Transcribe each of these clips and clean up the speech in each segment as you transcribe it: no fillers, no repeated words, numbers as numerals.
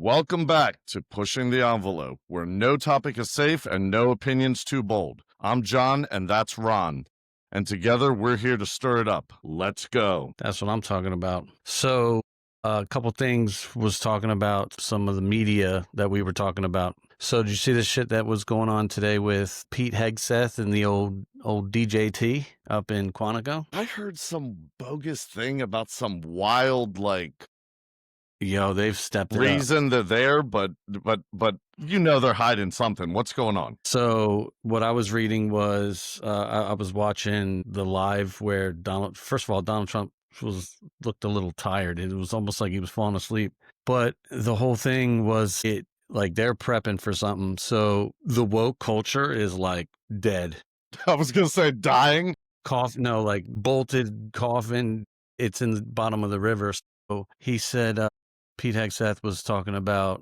Welcome back to Pushing the Envelope, where no topic is safe and no opinion's too bold. I'm John, and that's Ron. And together, we're here to stir it up. Let's go. That's what I'm talking about. So a couple things was talking about some of the media that we were talking about. So did you see the shit that was going on today with Pete Hegseth and the old DJT up in Quantico? I heard some bogus thing about some wild, Yo, they've stepped it up. reason they're there, but you know they're hiding something. What's going on? So what I was reading was I was watching the live where Donald Trump looked a little tired. It was almost like he was falling asleep. But the whole thing was they're prepping for something. So the woke culture is like dead. I was going to say dying. Bolted coffin. It's in the bottom of the river. So he said, Pete Hegseth was talking about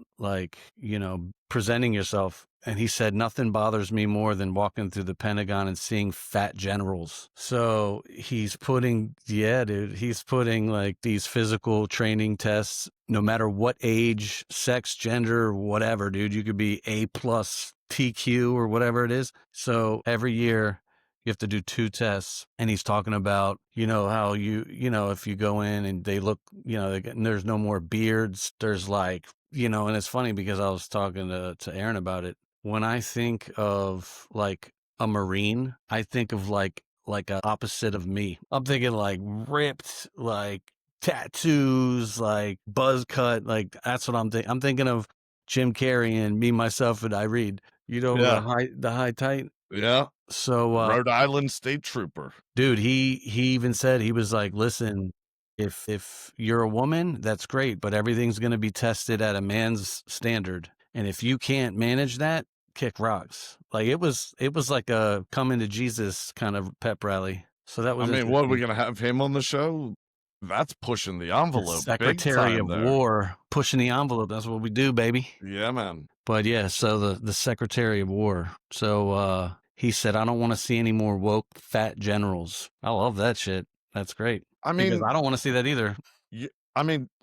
presenting yourself. And he said, nothing bothers me more than walking through the Pentagon and seeing fat generals. So he's putting like these physical training tests, no matter what age, sex, gender, whatever, dude. You could be A+ TQ or whatever it is. So every year you have to do 2 tests. And he's talking about, how if you go in and they look, and there's no more beards, there's and it's funny because I was talking to Aaron about it. When I think of like a Marine, I think of like a opposite of me. I'm thinking like ripped, like tattoos, like buzz cut, like that's what I'm thinking. I'm thinking of Jim Carrey and Me, Myself, and Irene. Yeah. The high tight. Yeah. So Rhode Island State Trooper. Dude, he even said, he was like, listen, if you're a woman, that's great, but everything's going to be tested at a man's standard. And if you can't manage that, kick rocks. Like it was like a coming to Jesus kind of pep rally. So that was, what are we going to have him on the show? That's pushing the envelope. Secretary of War pushing the envelope. That's what we do, baby. Yeah, man. But yeah, so the Secretary of War. So he said, I don't want to see any more woke fat generals. I love that shit. That's great. Because I don't want to see that either.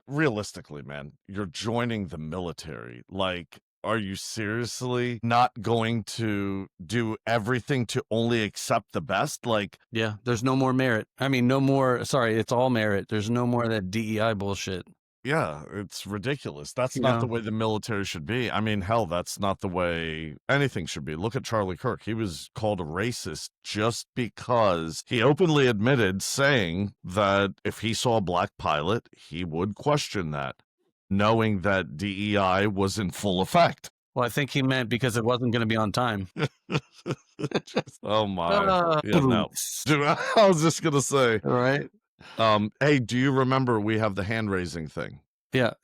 Realistically, man, you're joining the military. Like, are you seriously not going to do everything to only accept the best? Like, yeah, there's no more merit. It's all merit. There's no more of that DEI bullshit. Yeah, it's ridiculous. That's not the way the military should be. Hell, that's not the way anything should be. Look at Charlie Kirk. He was called a racist just because he openly admitted saying that if he saw a black pilot, he would question that, knowing that DEI was in full effect. Well, I think he meant because it wasn't going to be on time. Oh, my. No. Dude, I was just going to say. All right. Hey, do you remember we have the hand raising thing? Yeah.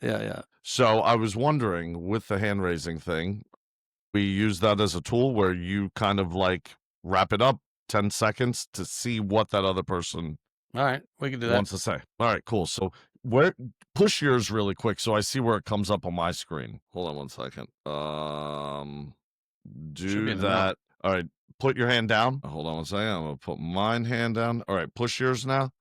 So I was wondering, with the hand raising thing, we use that as a tool where you kind of like wrap it up 10 seconds to see what that other person all right, we can do that. Wants to say. All right, cool. So push yours really quick so I see where it comes up on my screen. Hold on 1 second. Do that. All right, put your hand down. Hold on 1 second. I'm going to put mine hand down. All right, push yours now.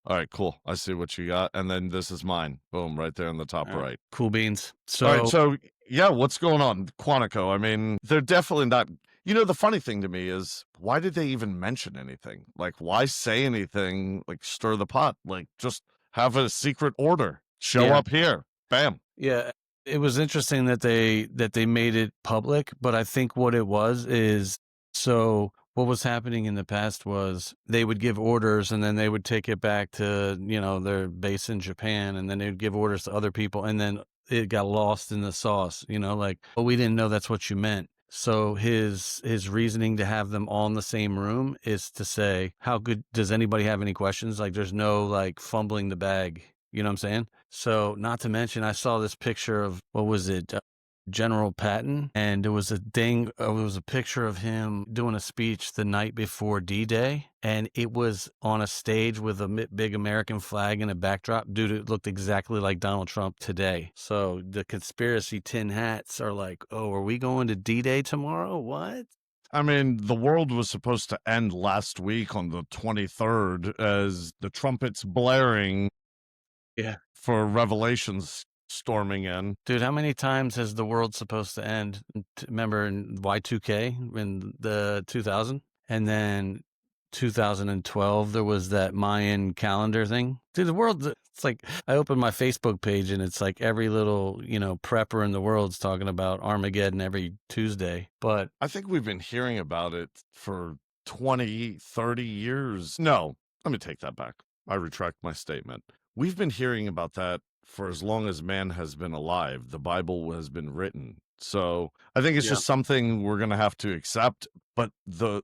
All right, cool. I see what you got. And then this is mine. Boom, right there in the top right. Cool beans. All right, so yeah, what's going on? Quantico, they're definitely not. The funny thing to me is, why did they even mention anything? Like, why say anything, like stir the pot? Like, just have a secret order. Show up here. Bam. Yeah. It was interesting that they made it public, but I think what it was is, so what was happening in the past was they would give orders and then they would take it back to, their base in Japan, and then they would give orders to other people, and then it got lost in the sauce, oh, we didn't know that's what you meant. So his reasoning to have them all in the same room is to say, how good, does anybody have any questions? Like, there's no like fumbling the bag. You know what I'm saying? So not to mention, I saw this picture of, what was it? General Patton, and it was a picture of him doing a speech the night before D-Day, and it was on a stage with a big American flag and a backdrop. Dude, it looked exactly like Donald Trump today. So the conspiracy tin hats are like, oh, are we going to D-Day tomorrow? What? The world was supposed to end last week on the 23rd as the trumpets blaring Yeah. for revelations storming in. Dude, how many times has the world supposed to end? Remember in Y2K in the 2000? And then 2012, there was that Mayan calendar thing. Dude, the world, it's like I opened my Facebook page and it's like every little, prepper in the world's talking about Armageddon every Tuesday. But I think we've been hearing about it for 20, 30 years. No, let me take that back. I retract my statement. We've been hearing about that for as long as man has been alive. The Bible has been written. So I think it's yeah, just something we're going to have to accept. But the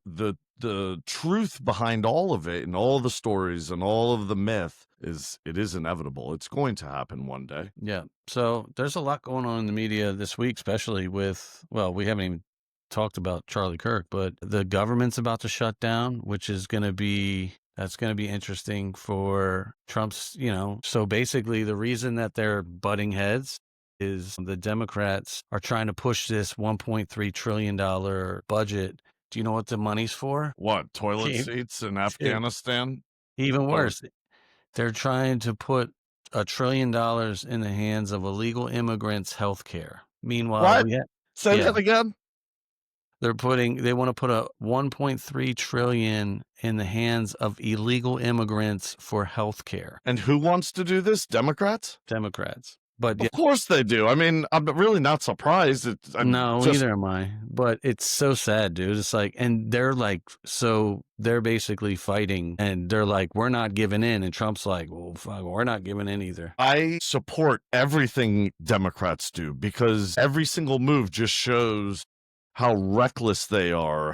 truth behind all of it and all the stories and all of the myth is it is inevitable. It's going to happen one day. yeah. So there's a lot going on in the media this week, especially with, well, we haven't even talked about Charlie Kirk, but the government's about to shut down, which is going to be that's going to be interesting for Trump's, So basically the reason that they're butting heads is the Democrats are trying to push this $1.3 trillion budget. Do you know what the money's for? What, toilet Dude, seats in Afghanistan? even Or worse. They're trying to put $1 trillion in the hands of illegal immigrants' health care. Meanwhile, what? Say yeah, that again? they want to put a 1.3 trillion in the hands of illegal immigrants for health care. And who wants to do this? Democrats? Democrats. But yeah, Of course they do. I mean, I'm really not surprised. I'm no, just neither am I. But it's so sad, dude. It's like, and they're like, so they're basically fighting and they're like, we're not giving in. And Trump's like, well, fuck, we're not giving in either. I support everything Democrats do because every single move just shows how reckless they are,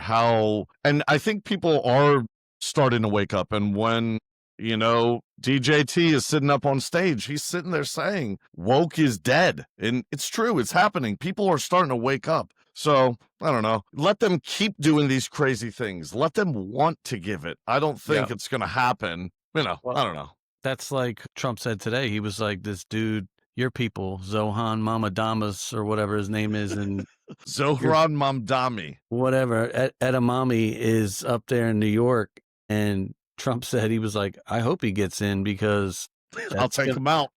and I think people are starting to wake up. And when, DJT is sitting up on stage, he's sitting there saying, woke is dead. And it's true, it's happening. People are starting to wake up. So I don't know. Let them keep doing these crazy things. Let them want to give it. I don't think it's going to happen. Well, I don't know. that's like Trump said today. He was like, this dude, your people, Zohan Mamadamas or whatever his name is, and Zohran Mamdani. whatever, Edamame is up there in New York. And Trump said, he was like, I hope he gets in because I'll take him out.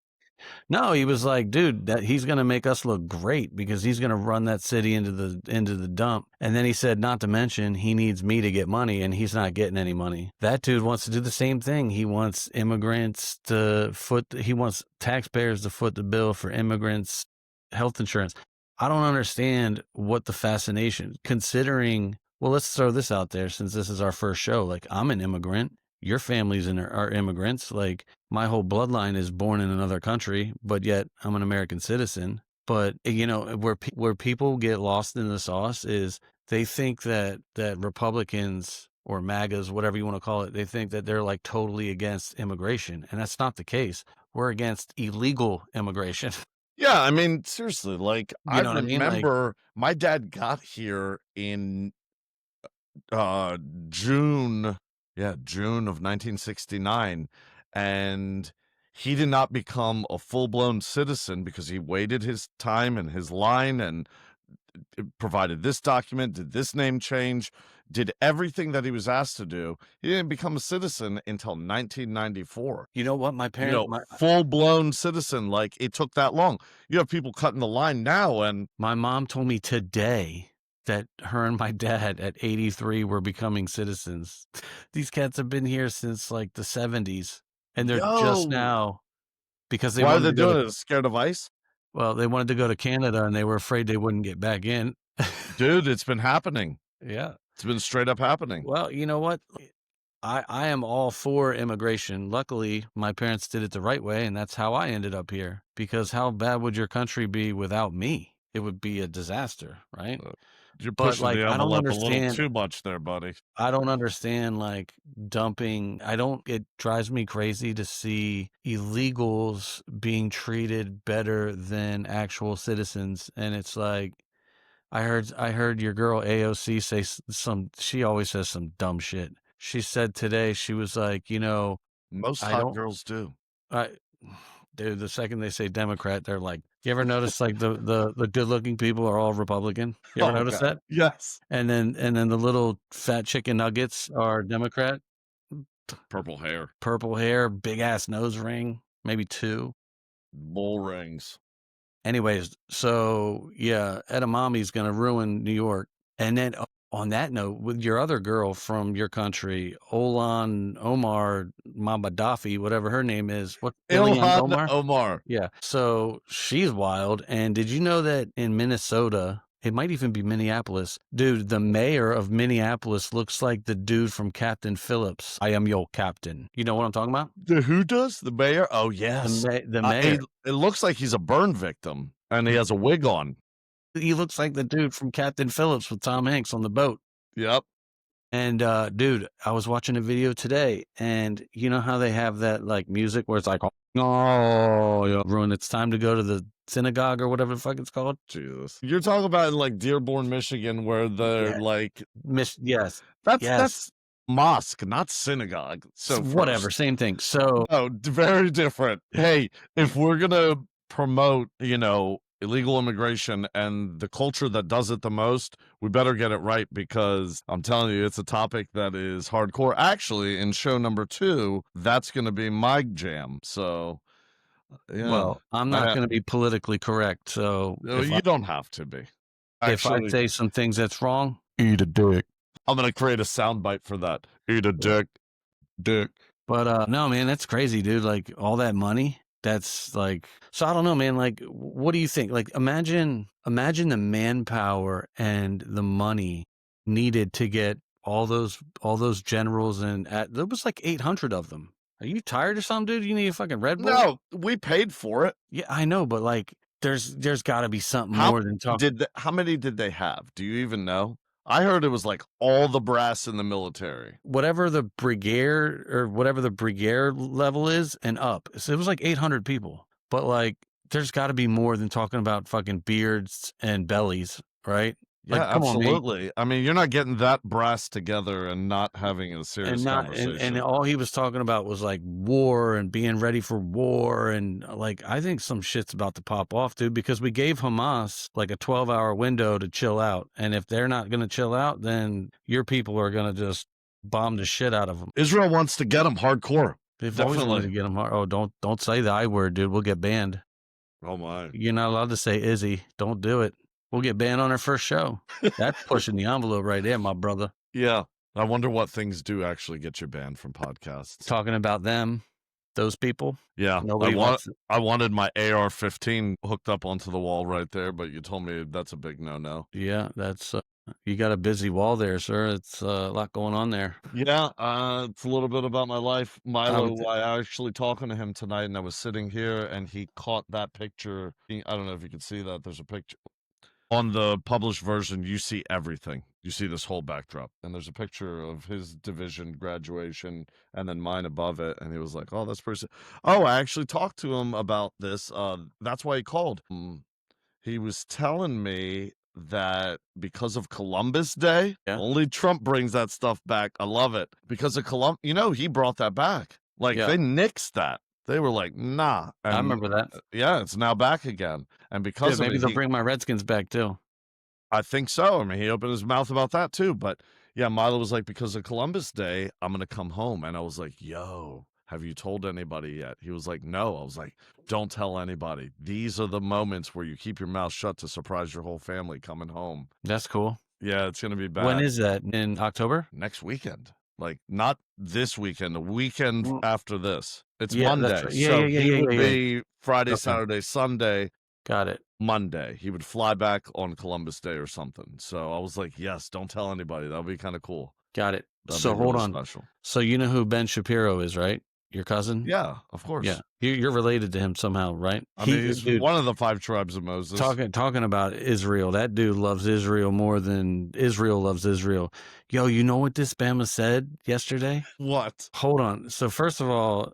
No, he was like, dude, that he's going to make us look great because he's going to run that city into the dump. And then he said, not to mention, he needs me to get money, and he's not getting any money. That dude wants to do the same thing. He wants immigrants he wants taxpayers to foot the bill for immigrants' health insurance. I don't understand what the fascination, considering. Well, let's throw this out there since this is our first show. Like, I'm an immigrant. Your families are immigrants. Like, my whole bloodline is born in another country, but yet I'm an American citizen. But where people get lost in the sauce is they think that Republicans or MAGAs, whatever you want to call it, they think that they're like totally against immigration, and that's not the case. We're against illegal immigration. Yeah, I mean, seriously, like I You know what I mean? Like, remember my dad got here in June, June of 1969, and he did not become a full-blown citizen because he waited his time and his line and provided this document, did this name change, did everything that he was asked to do. He didn't become a citizen until 1994. you know what? My parents, Full-blown citizen, like it took that long. You have people cutting the line now, and my mom told me today that her and my dad at 83 were becoming citizens. These cats have been here since like the 70s, and they're just now because they why are wanted they to go doing it? Scared of ice? well, they wanted to go to Canada and they were afraid they wouldn't get back in. Dude, it's been happening. Yeah. It's been straight up happening. Well, you know what? I am all for immigration. Luckily, my parents did it the right way, and that's how I ended up here. Because how bad would your country be without me? It would be a disaster, right? You're But pushing like, the I don't envelope a little understand. too much there, buddy. I don't understand like dumping. It drives me crazy to see illegals being treated better than actual citizens. And it's like, I heard your girl AOC say she always says some dumb shit. She said today, she was like, Most I hot don't, girls do. dude, the second they say Democrat, they're like, you ever notice like the good looking people are all Republican? You ever notice that? Yes. And then the little fat chicken nuggets are Democrat. Purple hair. Purple hair, big ass nose ring, maybe two. Bull rings. Anyways, so yeah, edamamen's gonna ruin New York. And then on that note, with your other girl from your country, Omar Mamadafi, whatever her name is, what Ilhan Ilhan Omar? Omar. Yeah. So she's wild. And did you know that in Minnesota, it might even be Minneapolis, dude, the mayor of Minneapolis looks like the dude from Captain Phillips. I am your captain. You know what I'm talking about? Who does? The mayor? Oh, yes. The mayor. It looks like he's a burn victim, and he has a wig on. He looks like the dude from Captain Phillips with Tom Hanks on the boat. Yep. And dude, I was watching a video today, and you know how they have that like music where it's like, oh, everyone, it's time to go to the synagogue or whatever the fuck it's called. Jesus. You're talking about in like Dearborn, Michigan, where they're like, yes, that's mosque, not synagogue. So whatever, same thing. So very different. Hey, if we're gonna promote, illegal immigration and the culture that does it the most, we better get it right, because I'm telling you, it's a topic that is hardcore. Actually, in show number 2, that's going to be my jam. So, yeah. Well, I'm not going to be politically correct. So you don't have to be. Actually, if I say some things that's wrong, eat a dick. I'm going to create a soundbite for that. Eat a dick. But no, man, that's crazy, dude. Like all that money. That's like, so I don't know, man. Like, what do you think? Like, imagine the manpower and the money needed to get all those generals, and there was like 800 of them. Are you tired or something, dude? You need a fucking Red Bull? No, we paid for it. Yeah, I know, but like, there's got to be something more than talking. How many did they have? Do you even know? I heard it was like all the brass in the military. Whatever the brigade level is and up. So it was like 800 people. But like, there's got to be more than talking about fucking beards and bellies, right? Yeah, like, come absolutely. I mean, you're not getting that brass together and not having a serious conversation. And all he was talking about was like war and being ready for war. And like, I think some shit's about to pop off, dude, because we gave Hamas like a 12-hour window to chill out. And if they're not going to chill out, then your people are going to just bomb the shit out of them. Israel wants to get them hardcore. They've always wanted to get them hard. Oh, don't say the I word, dude. We'll get banned. Oh my. You're not allowed to say Izzy. Don't do it. We'll get banned on our first show. That's pushing the envelope right there, my brother. Yeah. I wonder what things do actually get you banned from podcasts. Talking about them, those people. Yeah. Nobody wants it. I wanted my AR-15 hooked up onto the wall right there, but you told me that's a big no-no. Yeah, that's you got a busy wall there, sir. It's a lot going on there. Yeah, it's a little bit about my life. Milo, I actually talking to him tonight, and I was sitting here, and he caught that picture. I don't know if you can see that. There's a picture. On the published version, you see everything. You see this whole backdrop. And there's a picture of his division graduation and then mine above it. And he was like, oh, that's pretty... Oh, I actually talked to him about this. That's why he called. He was telling me that because of Columbus Day, only Trump brings that stuff back. I love it. Because of Columbus, he brought that back. Like, they nixed that. They were like, nah. And, I remember that. Yeah, it's now back again. And because maybe they'll bring my Redskins back too. I think so. I mean, he opened his mouth about that too. But yeah, Milo was like, because of Columbus Day, I'm going to come home. And I was like, yo, have you told anybody yet? He was like, no. I was like, don't tell anybody. These are the moments where you keep your mouth shut to surprise your whole family coming home. That's cool. Yeah, it's going to be bad. When is that? In October? Next weekend. Like, not this weekend, the weekend after this. It's Yeah, Monday. that's right. Yeah, so yeah, he yeah, would yeah, be Friday, Okay. Saturday, Sunday, Got it. Monday. He would fly back on Columbus Day or something. So I was like, yes, don't tell anybody. That would be kind of cool. Got it. That'd So be hold really on. special. So you know who Ben Shapiro is, right? Your cousin? Yeah, of course. Yeah. You're related to him somehow, right? I mean, he's one of the 5 tribes of Moses. Talking about Israel. That dude loves Israel more than Israel loves Israel. Yo, you know what this Bama said yesterday? What? Hold on. So first of all,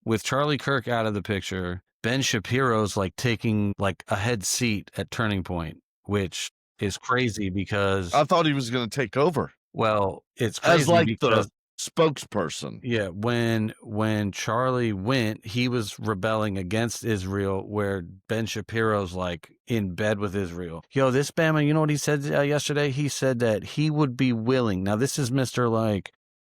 with Charlie Kirk out of the picture, Ben Shapiro's like taking like a head seat at Turning Point, which is crazy because I thought he was going to take over. Well, it's crazy as like because the spokesperson. Yeah, when Charlie went, he was rebelling against Israel, where Ben Shapiro's like in bed with Israel. Yo, this Bama, you know what he said yesterday? He said that he would be willing. Now, this is Mr. like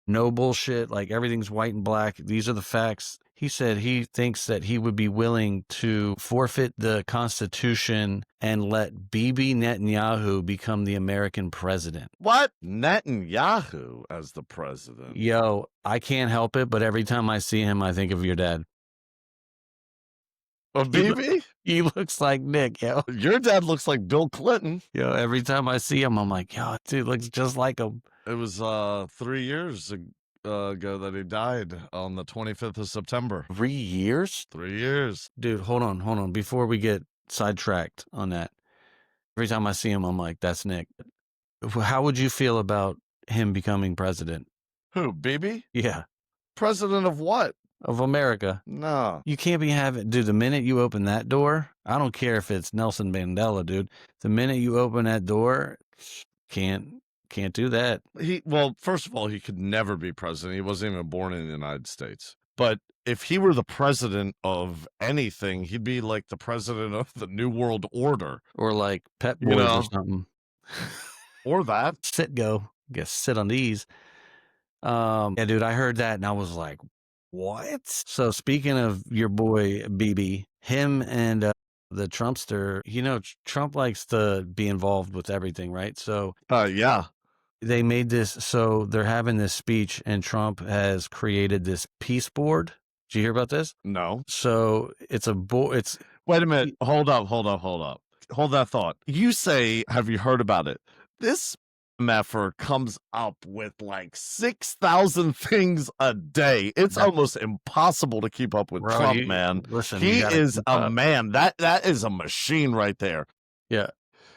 no bullshit, like everything's white and black. These are the facts. He said he thinks that he would be willing to forfeit the Constitution and let Bibi Netanyahu become the American president. What? Netanyahu as the president? Yo, I can't help it, but every time I see him, I think of your dad. Bibi? He looks like Nick, yo. Your dad looks like Bill Clinton. Yo, every time I see him, I'm like, yo, dude looks just like him. It was 3 years ago that he died on the 25th of September. 3 years? 3 years. Dude, hold on. Before we get sidetracked on that, every time I see him, I'm like, that's Nick. How would you feel about him becoming president? Who, Bibi? Yeah, President of what? of America. No. You can't be having, dude, the minute you open that door, I don't care if it's Nelson Mandela, dude. The minute you open that door, can't do that. Well, first of all, he could never be president. He wasn't even born in the United States. But if he were the president of anything, he'd be like the president of the New World Order. Or like Pet You Boys know. or something. Or that. Sit go. Guess sit on these. Yeah, dude, I heard that and I was like, what? So speaking of your boy BB, him and the Trumpster, you know, Trump likes to be involved with everything, right? So Yeah. they made this, so they're having this speech and Trump has created this peace board. Did you hear about this? No. So it's a board. Wait a minute. Hold up. Hold that thought. You say, have you heard about it? This meffer comes up with like 6,000 things a day. It's almost impossible to keep up with Trump, man. Listen, he is a man. That is a machine right there. Yeah.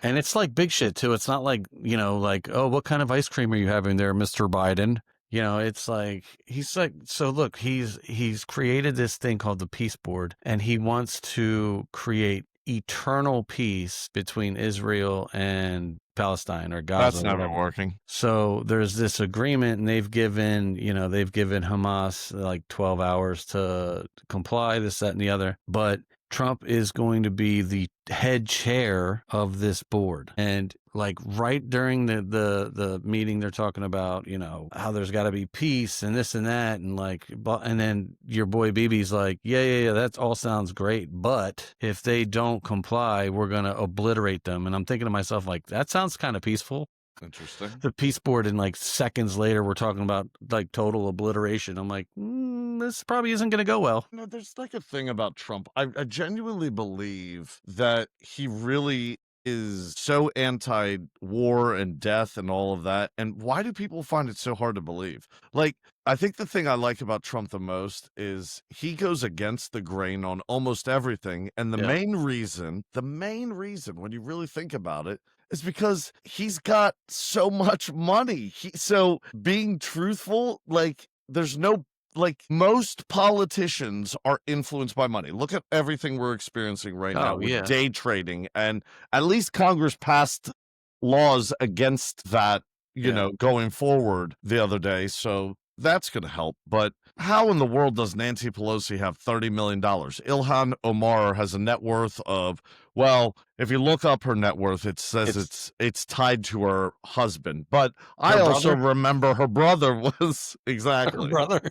And it's like big shit too. It's not like, you know, like, oh, what kind of ice cream are you having there, Mr. Biden? You know, it's like, he's like, so look, he's created this thing called the Peace Board, and he wants to create eternal peace between Israel and Palestine or Gaza. That's never working. So there's this agreement, and they've given Hamas like 12 hours to comply, this, that, and the other. But Trump is going to be the head chair of this board. And like right during the meeting, they're talking about, you know, how there's got to be peace and this and that. And like, and then your boy BB's like, yeah, that all sounds great. But if they don't comply, we're going to obliterate them. And I'm thinking to myself, like, that sounds kind of peaceful. Interesting. The peace board, and like seconds later, we're talking about like total obliteration. I'm like, this probably isn't going to go well. No, there's like a thing about Trump. I genuinely believe that he really is so anti-war and death and all of that. And why do people find it so hard to believe? Like, I think the thing I like about Trump the most is he goes against the grain on almost everything. And the main reason, when you really think about it, is because he's got so much money. So being truthful, like, there's no, like, most politicians are influenced by money. Look at everything we're experiencing right now with day trading. And at least Congress passed laws against that, you know, going forward the other day. So that's going to help. But how in the world does Nancy Pelosi have $30 million? Ilhan Omar has a net worth of, well, if you look up her net worth, it says it's tied to her husband. But I also remember her brother was exactly her brother.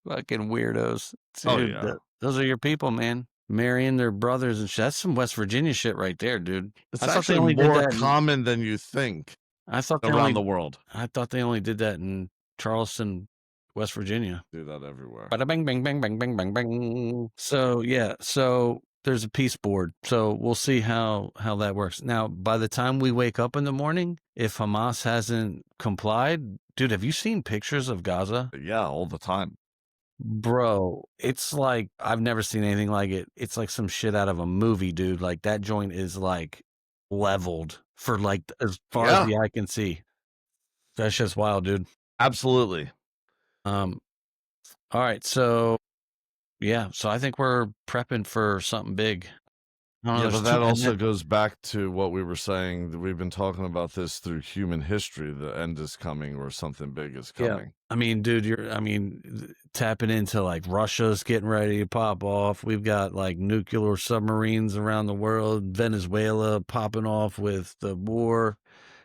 Fucking weirdos. Dude, those are your people, man. Marrying their brothers and shit. That's some West Virginia shit right there, dude. It's actually more common than you think. I thought around the world. I thought they only did that in Charleston, West Virginia. Do that everywhere. Bada bang, bang, bang, bang, bang, bang, bang. So yeah, so there's a peace board. So we'll see how that works. Now, by the time we wake up in the morning, if Hamas hasn't complied, dude, have you seen pictures of Gaza? Yeah, all the time. Bro, it's like, I've never seen anything like it. It's like some shit out of a movie, dude. Like that joint is like leveled for like as far as the eye can see. That's just wild, dude. Absolutely. All right, so so I think we're prepping for something big. Yeah, but that also goes back to what we were saying. That we've been talking about this through human history. The end is coming, or something big is coming. Yeah. I mean, dude, tapping into like Russia's getting ready to pop off. We've got like nuclear submarines around the world. Venezuela popping off with the war.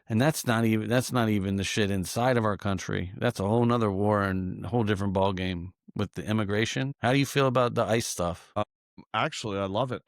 And that's not even the shit inside of our country. That's a whole nother war and a whole different ball game with the immigration. How do you feel about the ICE stuff? Actually, I love it.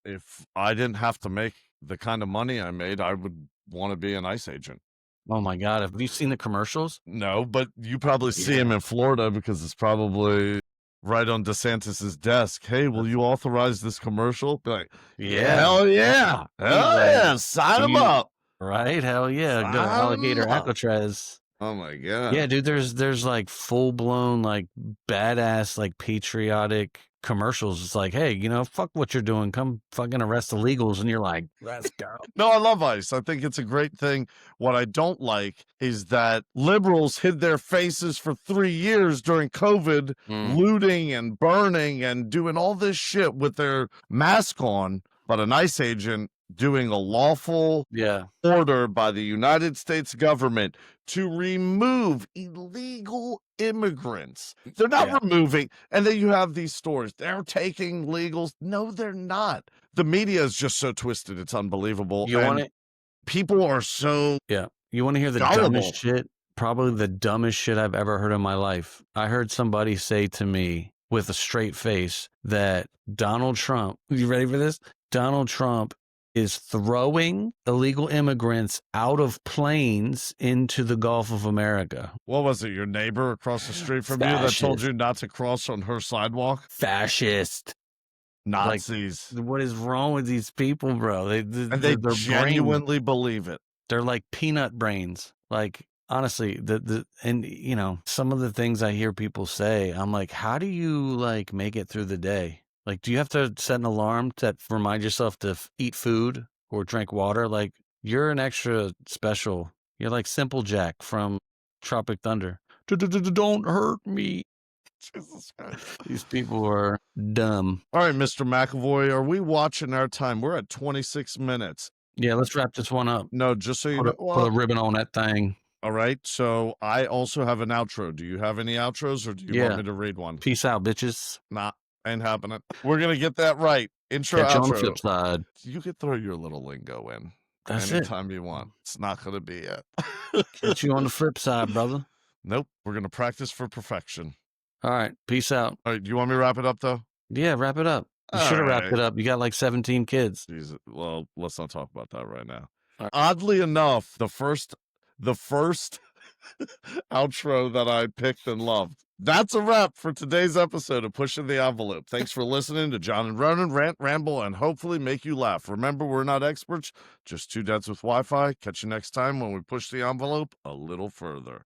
If I didn't have to make the kind of money I made, I would want to be an ICE agent. Oh my God. Have you seen the commercials? No, but you probably see him in Florida because it's probably right on DeSantis's desk. Hey, will you authorize this commercial? Be like, Yeah. hell yeah. Hell like, yeah. Sign him up. Right? Hell yeah. Go Sign 'em alligator up. Alcatraz. Oh my God. Yeah, dude, there's like full blown, like badass, like patriotic commercials. It's like, hey, fuck what you're doing. Come fucking arrest illegals. And you're like, let's go. No, I love ICE. I think it's a great thing. What I don't like is that liberals hid their faces for 3 years during COVID, looting and burning and doing all this shit with their mask on, but an ICE agent doing a lawful order by the United States government to remove illegal immigrants. They're not removing, and then you have these stories. They're taking legals. No, they're not. The media is just so twisted. It's unbelievable. You want it? People are so You want to hear the dumbest shit? Probably the dumbest shit I've ever heard in my life. I heard somebody say to me with a straight face that Donald Trump, you ready for this? Donald Trump is throwing illegal immigrants out of planes into the Gulf of America. What was it? Your neighbor across the street from you that told you not to cross on her sidewalk? Fascist. Nazis. Like, what is wrong with these people, bro? They genuinely believe it. They're like peanut brains. Like, honestly, some of the things I hear people say, I'm like, how do you like make it through the day? Like, do you have to set an alarm to remind yourself to eat food or drink water? Like, you're an extra special. You're like Simple Jack from Tropic Thunder. Don't hurt me. Jesus Christ. These people are dumb. All right, Mr. McAvoy, are we watching our time? We're at 26 minutes. Yeah, let's wrap this one up. No, just so you know. Put a ribbon on that thing. All right, so I also have an outro. Do you have any outros, or do you want me to read one? Peace out, bitches. Nah, ain't happening. We're going to get that right. Intro, Catch outro. you on the flip side. You can throw your little lingo in. That's anytime you want. It's not going to be it. Catch you on the flip side, brother. Nope, we're going to practice for perfection. All right, peace out. All right, do you want me to wrap it up, though? Yeah, wrap it up. You should have wrapped it up. You got like 17 kids. Jesus. Well, let's not talk about that right now. Right. Oddly enough, the first outro that I picked and loved. That's a wrap for today's episode of Pushing the Envelope. Thanks for listening to John and Ronan rant, ramble, and hopefully make you laugh. Remember, we're not experts, just two dads with Wi-Fi. Catch you next time when we push the envelope a little further.